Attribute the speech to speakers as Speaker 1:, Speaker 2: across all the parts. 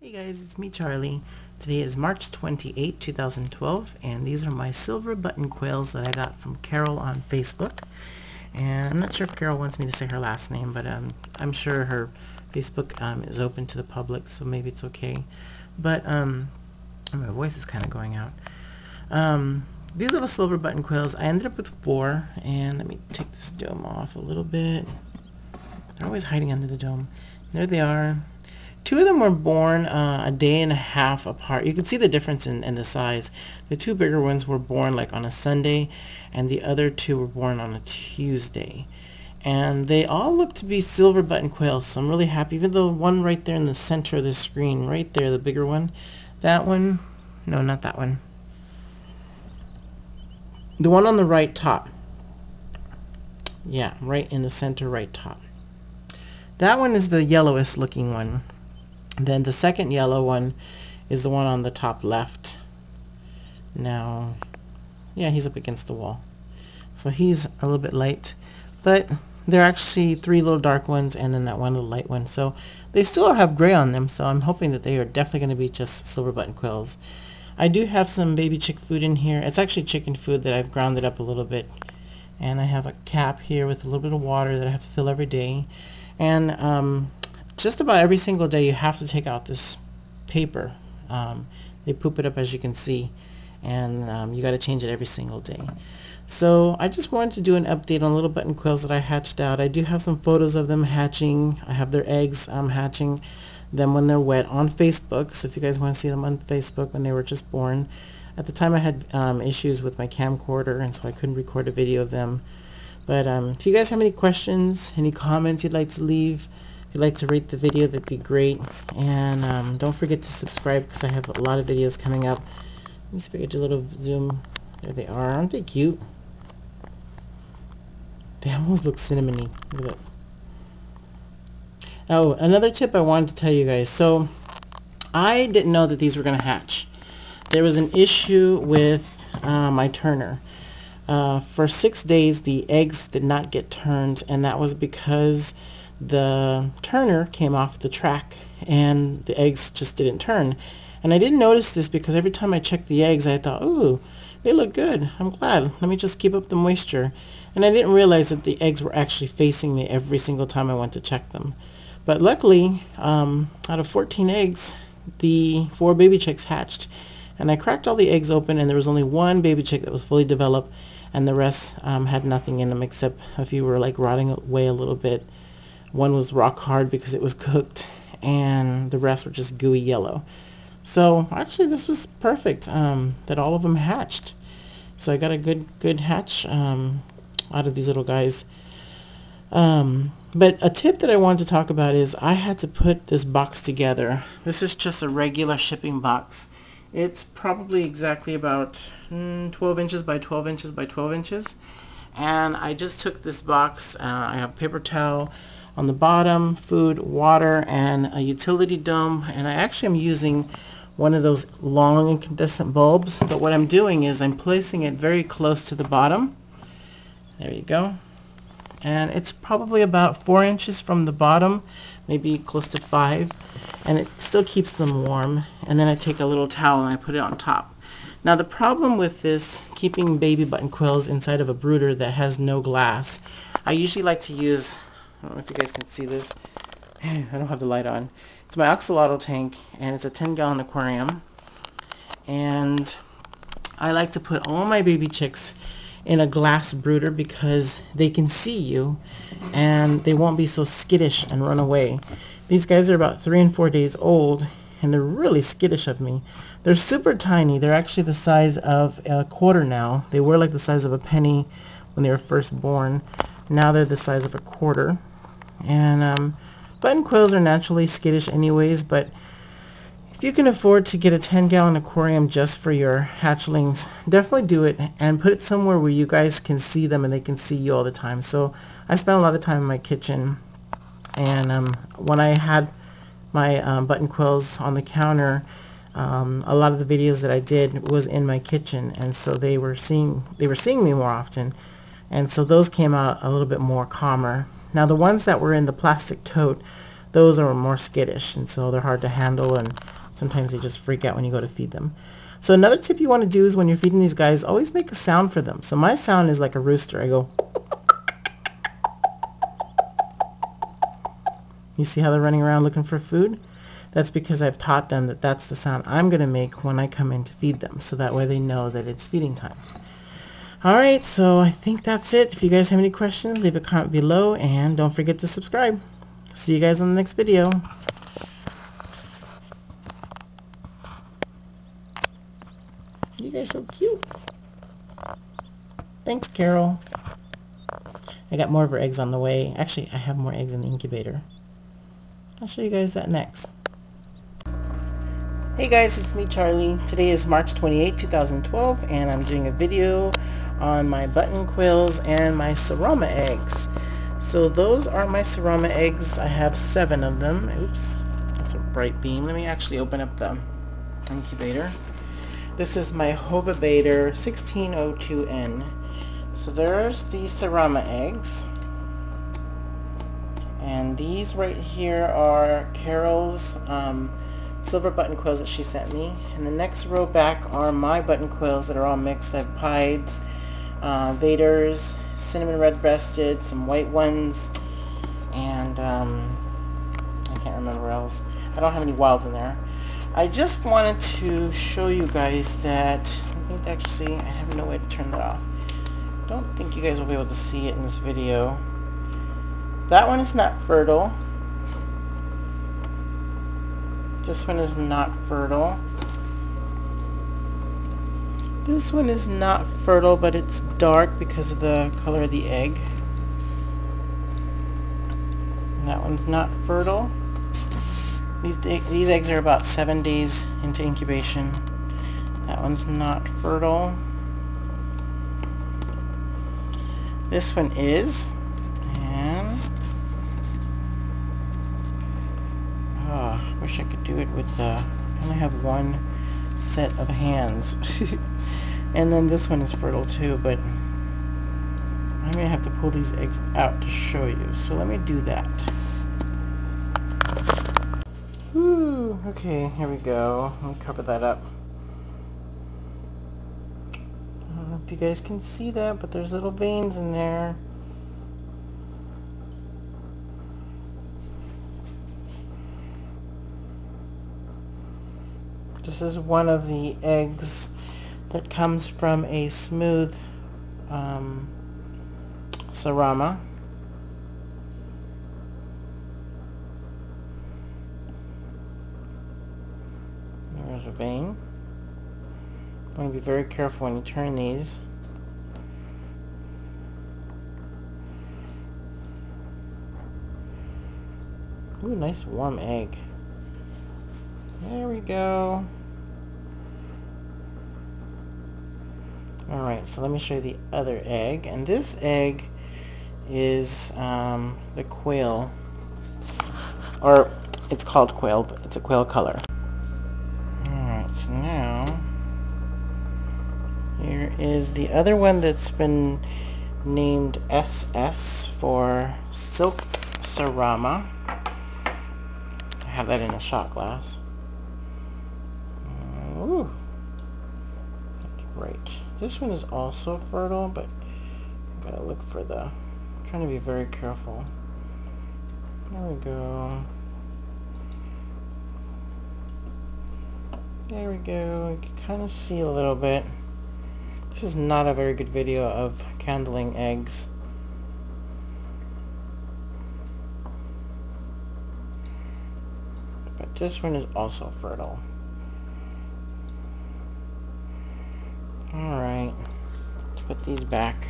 Speaker 1: Hey guys, it's me Charlie. Today is March 28, 2012, and these are my silver button quails that I got from Carol on Facebook. And I'm not sure if Carol wants me to say her last name, but I'm sure her Facebook is open to the public, so maybe it's okay. But my voice is kind of going out. These little silver button quails, I ended up with 4, and let me take this dome off a little bit. They're always hiding under the dome. There they are. 2 of them were born a day and a half apart. You can see the difference in the size. The 2 bigger ones were born like on a Sunday, and the other 2 were born on a Tuesday. And they all look to be silver button quails, so I'm really happy. Even though one right there in the center of the screen, right there, the bigger one, that one, no, not that one. The one on the right top. Yeah, right in the center, right top. That one is the yellowest looking one. Then the second yellow one is the one on the top left. Now, yeah, he's up against the wall. So he's a little bit light. But there are actually 3 little dark ones and then that one little light one. So they still have gray on them, so I'm hoping that they are definitely going to be just silver button quails. I do have some baby chick food in here. It's actually chicken food that I've ground it up a little bit. And I have a cap here with a little bit of water that I have to fill every day. And just about every single day you have to take out this paper. They poop it up, as you can see, and you got to change it every single day. So I just wanted to do an update on little button quails that I hatched out. I do have some photos of them hatching. I have their eggs hatching them when they're wet on Facebook, so if you guys want to see them on Facebook when they were just born. At the time I had issues with my camcorder, and so I couldn't record a video of them. But if you guys have any questions, any comments you'd like to leave, if you'd like to rate the video, that'd be great. And don't forget to subscribe, because I have a lot of videos coming up. Let me see if I get a little zoom. There they are. Aren't they cute? They almost look cinnamony. Look at that. Oh, another tip I wanted to tell you guys. So I didn't know that these were going to hatch. There was an issue with my turner. For 6 days the eggs did not get turned, and that was because the turner came off the track and the eggs just didn't turn. And I didn't notice this because every time I checked the eggs I thought, ooh, they look good, I'm glad, let me just keep up the moisture. And I didn't realize that the eggs were actually facing me every single time I went to check them. But luckily, out of 14 eggs, the 4 baby chicks hatched. And I cracked all the eggs open, and there was only 1 baby chick that was fully developed, and the rest had nothing in them except a few were like rotting away a little bit. One was rock hard because it was cooked, and the rest were just gooey yellow. So actually this was perfect, that all of them hatched. So I got a good hatch out of these little guys. But a tip that I wanted to talk about is I had to put this box together. This is just a regular shipping box. It's probably exactly about 12 inches by 12 inches by 12 inches. And I just took this box. I have paper towel on the bottom, food, water, and a utility dome. And I actually am using one of those long incandescent bulbs. But what I'm doing is I'm placing it very close to the bottom. There you go. And it's probably about 4 inches from the bottom, maybe close to 5, and it still keeps them warm. And then I take a little towel and I put it on top. Now the problem with this, keeping baby button quails inside of a brooder that has no glass, I usually like to use, I don't know if you guys can see this, I don't have the light on. It's my axolotl tank, and it's a 10-gallon aquarium, and I like to put all my baby chicks in a glass brooder because they can see you and they won't be so skittish and run away. These guys are about 3 and 4 days old, and they're really skittish of me. They're super tiny. They're actually the size of a quarter now. They were like the size of a penny when they were first born. Now they're the size of a quarter. And button quails are naturally skittish anyways, but if you can afford to get a 10-gallon aquarium just for your hatchlings, definitely do it, and put it somewhere where you guys can see them and they can see you all the time. So I spent a lot of time in my kitchen, and when I had my button quails on the counter, a lot of the videos that I did was in my kitchen, and so they were seeing me more often, and so those came out a little bit more calmer. Now the ones that were in the plastic tote, those are more skittish, and so they're hard to handle, and Sometimes they just freak out when you go to feed them. So another tip you want to do is when you're feeding these guys, always make a sound for them. So my sound is like a rooster. I go. You see how they're running around looking for food? That's because I've taught them that that's the sound I'm going to make when I come in to feed them. So that way they know that it's feeding time. Alright, so I think that's it. If you guys have any questions, leave a comment below and don't forget to subscribe. See you guys on the next video. You guys are so cute. Thanks, Carol. I got more of her eggs on the way. Actually, I have more eggs in the incubator. I'll show you guys that next. Hey guys, it's me, Charlie. Today is March 28, 2012, and I'm doing a video on my button quills and my Serama eggs. So those are my Serama eggs. I have 7 of them. Oops, that's a bright beam. Let me actually open up the incubator. This is my Hovabator 1602N. So there's the Serama eggs. And these right here are Carol's silver button quills that she sent me. And the next row back are my button quills that are all mixed. I have Pieds, Vaders, cinnamon red-breasted, some white ones, and I can't remember else. I don't have any wilds in there. I just wanted to show you guys that, I think actually I have no way to turn that off. I don't think you guys will be able to see it in this video. That one is not fertile. This one is not fertile. This one is not fertile, but it's dark because of the color of the egg. And that one's not fertile. These eggs are about 7 days into incubation. That one's not fertile. This one is. And wish I could do it with the, I only have one set of hands. And then this one is fertile too, but I'm going to have to pull these eggs out to show you. So let me do that. Whew, okay, here we go. Let me cover that up. I don't know if you guys can see that, but there's little veins in there. This is one of the eggs that comes from a smooth Serama. There's a vein. You want to be very careful when you turn these. Ooh, nice warm egg. There we go. Alright, so let me show you the other egg. And this egg is the quail. Or, it's called quail, but it's a quail color. Alright, so now, here is the other one that's been named SS for Silk Serama. I have that in a shot glass. Ooh, that's right. This one is also fertile, but I gotta look for the, I'm trying to be very careful. There we go. There we go. You can kind of see a little bit. This is not a very good video of candling eggs. But this one is also fertile. Alright, let's put these back.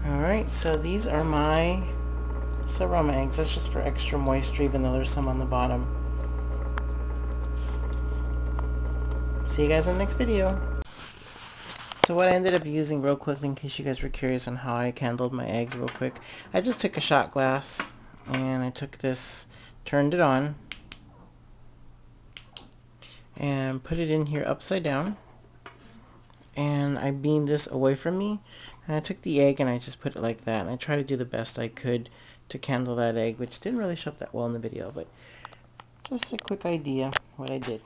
Speaker 1: Alright, so these are my Serama eggs. That's just for extra moisture, even though there's some on the bottom. See you guys in the next video. So what I ended up using real quickly, in case you guys were curious on how I candled my eggs real quick, I just took a shot glass and I took this, turned it on, and put it in here upside down, and I beamed this away from me, and I took the egg and I just put it like that, and I tried to do the best I could to candle that egg, which didn't really show up that well in the video, but Just a quick idea what I did.